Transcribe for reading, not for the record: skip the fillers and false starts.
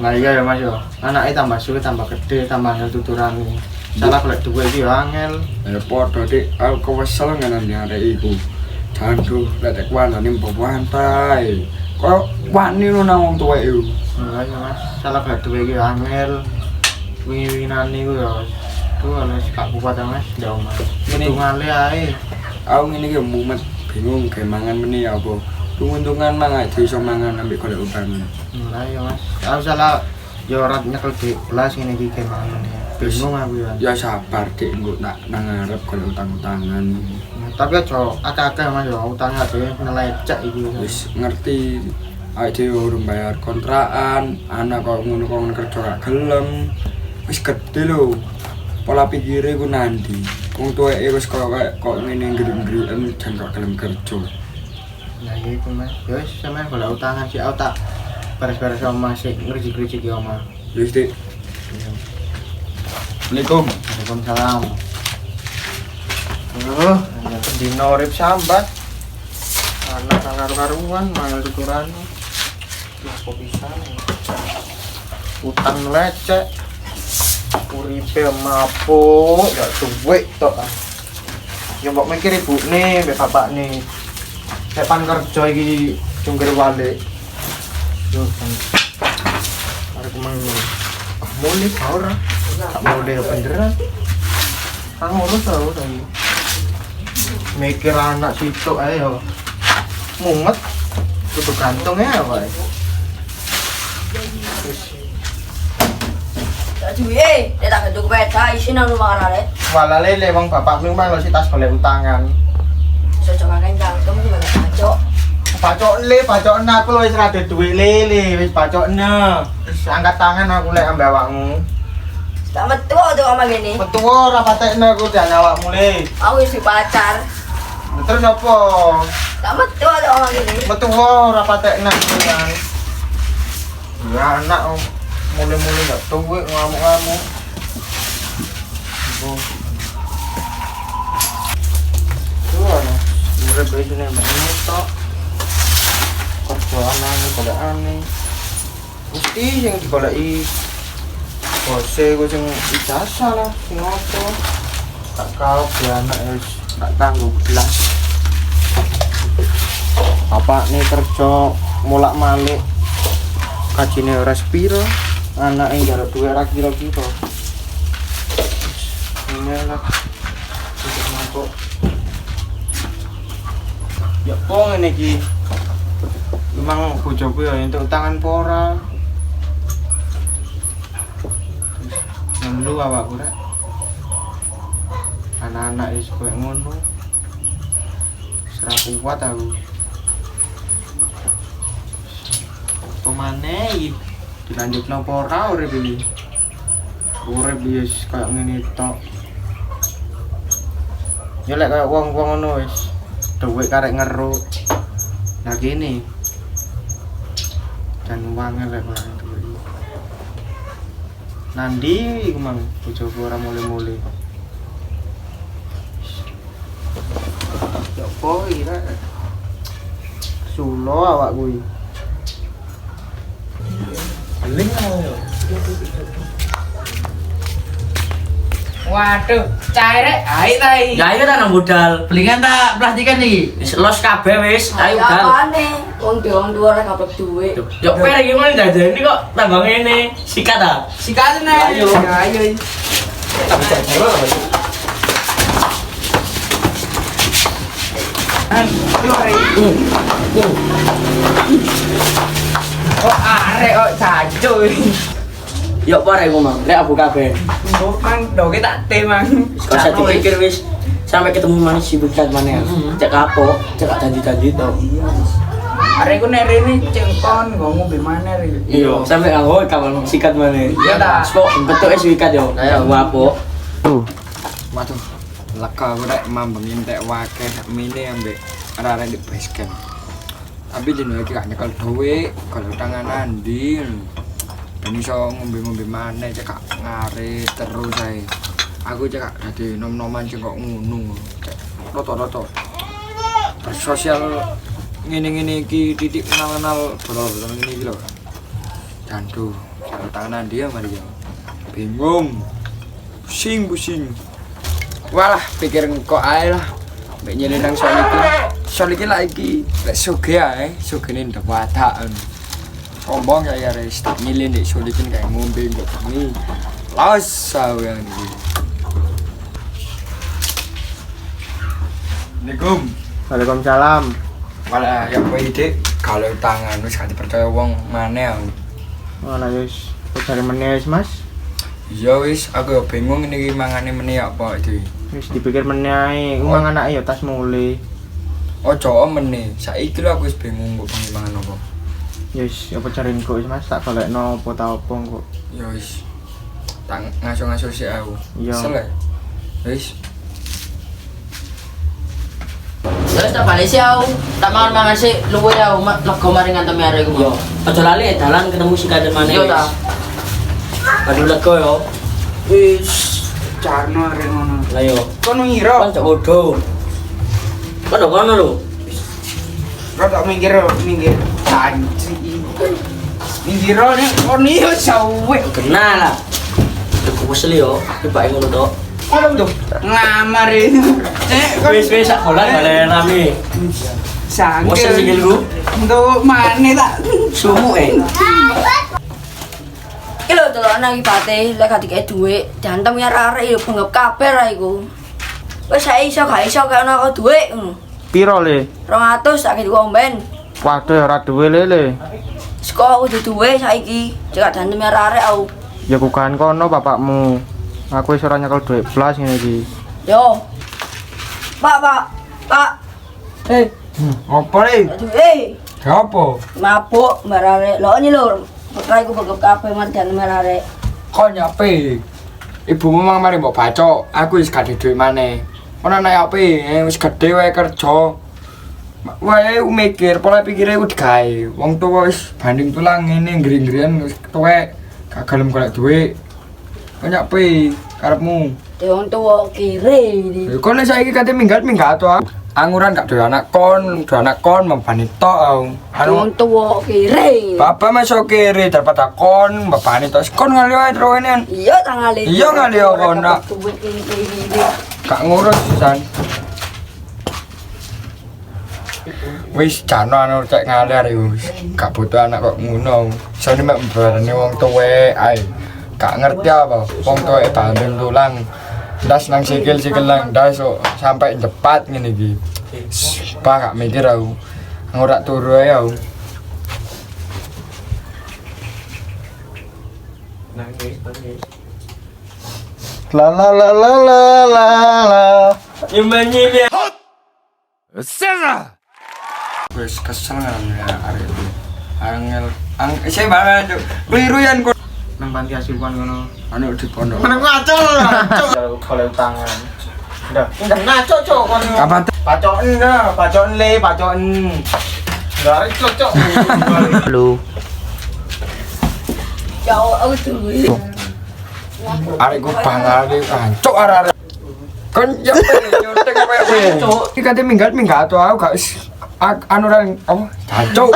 Nah iya ya Mas yo. Anake tambah suwe tambah gede tambah angel tuturane. Salah golek duwe iki yo angel. Ya padha Dik, aku kesel ngenani arek iku. Jandu lek wanane mbok wantai. Kok wani lu nang wong tuwek iku. Nah iya Mas, salah golek duwe iki yo angel. Wingi-winginane iku yo. Tuh ana sikak kuat ya Mas, ndak omah. Hitungane ae. Aku ngene iki mumet bingung gawe mangan meneh apa. Untungan mangan iso mangan ambek golek utangan. Nah iya Mas, aku salah yo ora nyekel di kelas ngene iki ge mangan ya. Bingung aku ya. Ya sabar Dik, engko nak nang ngarep golek utang-utangan. Tapi aja akeh-akeh Mas yo utangnya dhewe nelecek iki. Wis ngerti awake dhewe urung bayar kontrakan, anak kok ngono kok kerja gak gelem. Wis gede lho. Pola pikire ku nandi. Wong tuweke wis kok ngene nggrim-ngrimen jan kok gelem kerja. Nah iya itu Mas, ya wis sampean golek utangan sih aku tak beres-beres omah sik ngriji-ngriji ki omah. Wis Dik. Assalamualaikum. Waalaikumsalam. Dino urip sambat. Anak karu-karuan mangel tuturan. Ya kok bisa nih. Utang lecek. Uripe mapuk, gak duwe tok. Ya mbok mikir ibune, mbek bapakne. Depan kerja iki jungkir balik. Yo kan. Arek mulai ora. Tak mulai beneran. Kang urus tau tadi. Mikir anak situ ae yo. Mumet. Tutup kantongnya apa? Duwe, tak keduk peta isi nang rumah arek. Walale le wong bapakmu mah lo si tas golek utangan. Cocok kan cangkem gimana pacok. Pacokne aku lho wis rada duwe lele, wis pacokne. Wis angkat tangan aku lek ambek awakmu. Tak metu tuh omah gini. Metu ora patekne aku jan awakmu le. Aku isi pacar. Terus apa? Tak metu tuh omah gini. Metu ora patekne aku kan. Ya anak mulai-mulai gak tuwe ngamuk-ngamuk. Tuh ana. Urip iki nek ini tok. Kerjaan golek aneh. Mesti yang digoleki bose ku sing ijazah lah, sing opo. Tak kabeh anak wis gak tanggung belas. Bapakne kerja molak-malik. Kajine ora sepiro, anake njaluk duwe ra kira-kira. Ini lah. Untuk mangkok. Ya po ngene iki. Memang bojoku ya entuk tangan pora. Ngemlu awakku rek. Anak-anak wis koyo ngono. Serah kuat aku. Pemane iki dilanjutno apa ora urip iki? Urip wis koyo ngene tok. Ya lek koyo wong-wong ngono wis dhuwit karek ngeruk. Nah gini. Dan uangnya lek ora dhuwit. Nandi iku mang bojoku ora mule-mule. Ya apa iki rek? Sulo awakku iki. Beling yo. Waduh, cair ae ta iki. Ya iya ta nang budal. Belingan ta plastikan iki. Wis los kabeh wis, ayo Ya budal. apane? Wong tuwa ora kapek duwe. Yo per iki mau dadani kok tambah ngene. Sikat ta? Sikat nih. Ayo. Ayo. Tapi jero. Oh, arek kok jancuk. Yo par iku mang, lek aku kabeh. Mang doge tak te mang. Kok saya dipikir wis sampai ketemu manis si bukat mana. Cek kapok, cek janji-janji to. Arek ku nek rene cengkon nggo ngombe maneh iki. Iya, sampai aku kapan sikat mana. Iya ta. Spok betul es sikat yo. Kayak wapo. Waduh, lega aku rek mambeng entek wakeh mine ambek arek-arek di base camp. Tapi dino iki gak nyekel dhuwit, kalau tangan andi. Ben iso ngombe-ngombe maneh cek ngarit terus ae. Aku cek dadi nom-noman cek kok ngono. Cek roto-roto. Bersosial ngene-ngene iki titik kenal-kenal dodol-dodol ngene iki lho. Jandu, kalau tangan dia mari ya. Bingung. Pusing. Walah, pikir kok ae lah. Mbek nyele nang soal iki. Soal iki lagi lek soge ae, sogene ndak watak. Sombong ya res, nyele nek soal iki kayak ngombe kok bengi. Las sawean iki. Assalamualaikum. Waalaikumsalam. Malah ya kowe iki kalau tangan wis gak dipercaya wong maneh aku. Mana wis cari meneh Mas. Ya wis, aku yo bingung ini mangane meneh apa iki. Wis dipikir meneh ae. Ku mangan ae ya tas mule. Ojo meneh. Saiki lho aku wis bingung kok pengen mangan apa. Ya wis apa cariin kok wis Mas tak golekno apa ta opo kok. Ya wis. Tak ngaso-ngaso sik aku. Iya. Selek. Wis. Ya wis tak balik sih aku. Tak mangan sih luwe aku lego maring ngantem arek ku. Yo, aja lali dalan ketemu si kader maneh. Yo ta. Aduh lego yo. Wis carno arek ngono. Lah yo. Kono ngira. Kan cok bodoh. Kono lho. Kok tak minggir anci. Minggir nih kono yo sawe. Kenal lah. Aku wesel yo, tiba ngono tok. Kono tuh ngamar itu. Wis sak bolan balen rame. Sangke. Wesel sikilku. Untuk maneh tak sumuke. Iki lho delok nang ipate lek gak dikek dhuwit, diantem ya arek yo bengep kabeh ra iku. Wis sae iso gak iso kaya ono kok dhuwit ngono. Piro le? 200 tak kei omben. Waduh ora duwe lele. Sekolah kudu duwe saiki. Cek diantem ya arek aku. Ya bukan kono bapakmu. Aku wis ora nyekel duit blas ngene iki. Yo. Pak. Hei, Apa le? aduh Apa? mabuk marare. Lho ini lho. Pokoknya aku bengep kabeh marjan marare. Kok nyape? Ibumu mang mari mbok bacok, aku wis gak duit maneh. Ono nek ape, wis gedhe wae kerja. Wae mikir, pola pikire ku digawe. Wong tuwa wis banding tulang ngene ngring-ngrian wis tuwek, gak gelem golek duit. Kok nyape karepmu? Wong tuwa kire iki. Kok nek saiki kate minggat to. Anguran gak duwe anak kon membani tok aku. Wong tuwa kire. Bapak masuk kiri daripada kon membani tok. Kon ngali wae terus ini. Iya tangale. Iya ngali kok nak. Gak ngurus san. Wis jano anu cek ngalir wis. Gak butuh anak kok ngono. Sone mek mbarani wong tuwek ae. Gak ngerti apa. Wong tuwek banding tulang. Das nang sikil nang das kok sampai cepat ngene iki. Pak gak mikir aku. Ora turu ae aku. La la la la la la la. Nyembe. Wis kesel kan ya arek itu. Angel saya banget cuk. Keliru yan kok. Nang panti asuhan ngono. Anu di pondok. Meneng ngaco lho. Kalau tangan. Ndak ngaco cok kono. Apa Bacoken le. Ndak arek cocok. Lu. Ya aku duwe. arek ku bangale ancuk arek. Kon yo nyontek apa ya cuk. Iki kate minggat to aku gak anu ra apa ancuk.